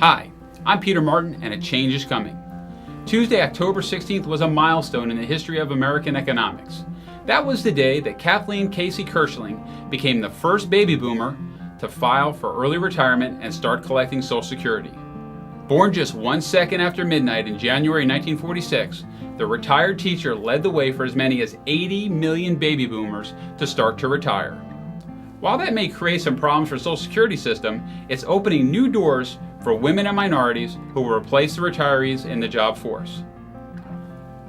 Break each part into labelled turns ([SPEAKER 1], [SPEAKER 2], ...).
[SPEAKER 1] Hi, I'm Peter Martin, and a change is coming. Tuesday, October 16th was a milestone in the history of American economics. That was the day that Kathleen Casey Kirschling became the first baby boomer to file for early retirement and start collecting Social Security. Born just 1 second after midnight in January 1946, the retired teacher led the way for as many as 80 million baby boomers to start to retire. While that may create some problems for the Social Security system, it's opening new doors for women and minorities who will replace the retirees in the job force.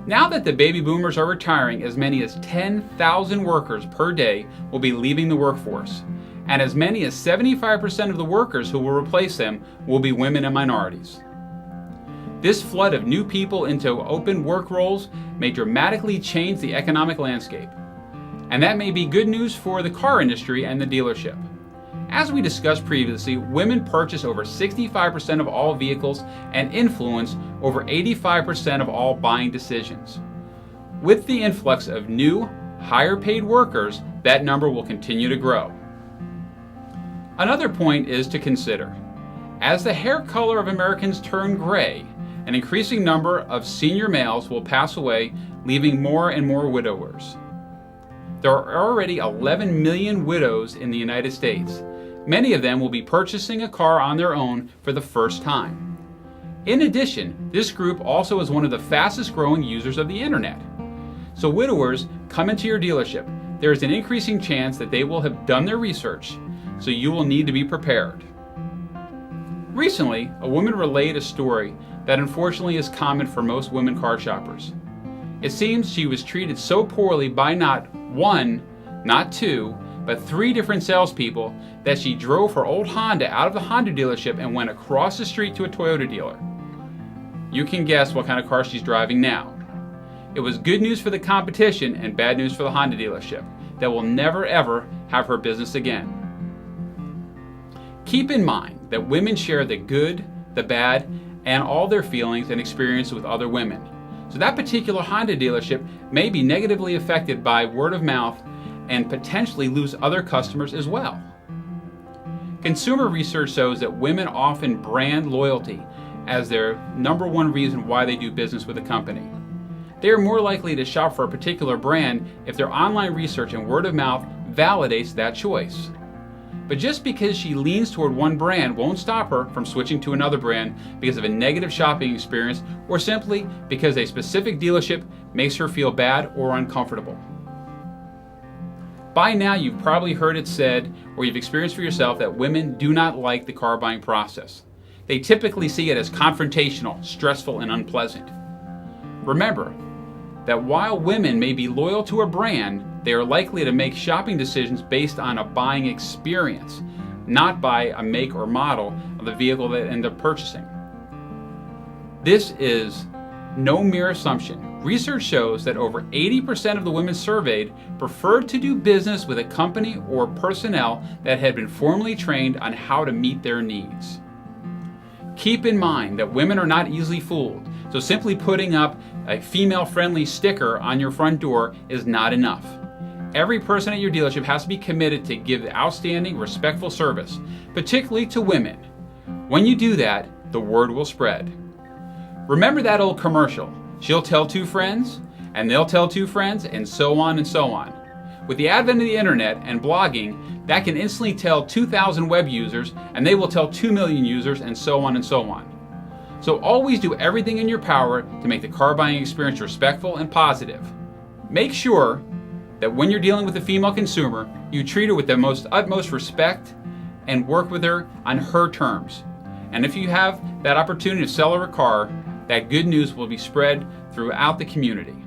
[SPEAKER 1] Now that the baby boomers are retiring, as many as 10,000 workers per day will be leaving the workforce, and as many as 75% of the workers who will replace them will be women and minorities. This flood of new people into open work roles may dramatically change the economic landscape, and that may be good news for the car industry and the dealership. As we discussed previously, women purchase over 65% of all vehicles and influence over 85% of all buying decisions. With the influx of new, higher paid workers, that number will continue to grow. Another point is to consider. As the hair color of Americans turn gray, an increasing number of senior males will pass away, leaving more and more widowers. There are already 11 million widows in the United States. Many of them will be purchasing a car on their own for the first time. In addition, this group also is one of the fastest growing users of the internet. So widowers, come into your dealership. There is an increasing chance that they will have done their research, so you will need to be prepared. Recently, a woman relayed a story that unfortunately is common for most women car shoppers. It seems she was treated so poorly by not one, not two, but 3 different salespeople that she drove her old Honda out of the Honda dealership and went across the street to a Toyota dealer. You can guess what kind of car she's driving now. It was good news for the competition and bad news for the Honda dealership that will never ever have her business again. Keep in mind that women share the good, the bad, and all their feelings and experiences with other women. So that particular Honda dealership may be negatively affected by word of mouth and potentially lose other customers as well. Consumer research shows that women often brand loyalty as their number one reason why they do business with a company. They are more likely to shop for a particular brand if their online research and word of mouth validates that choice. But just because she leans toward one brand won't stop her from switching to another brand because of a negative shopping experience or simply because a specific dealership makes her feel bad or uncomfortable. By now, you've probably heard it said or you've experienced for yourself that women do not like the car buying process. They typically see it as confrontational, stressful, and unpleasant. Remember that while women may be loyal to a brand, they are likely to make shopping decisions based on a buying experience, not by a make or model of the vehicle they end up purchasing. This is no mere assumption. Research shows that over 80% of the women surveyed preferred to do business with a company or personnel that had been formally trained on how to meet their needs. Keep in mind that women are not easily fooled, so simply putting up a female-friendly sticker on your front door is not enough. Every person at your dealership has to be committed to give outstanding, respectful service, particularly to women. When you do that, the word will spread. Remember that old commercial, she'll tell 2 friends, and they'll tell 2 friends, and so on and so on. With the advent of the internet and blogging, that can instantly tell 2,000 web users, and they will tell 2 million users, and so on and so on. So always do everything in your power to make the car buying experience respectful and positive. Make sure that when you're dealing with a female consumer, you treat her with the utmost respect and work with her on her terms. And if you have that opportunity to sell her a car, that good news will be spread throughout the community.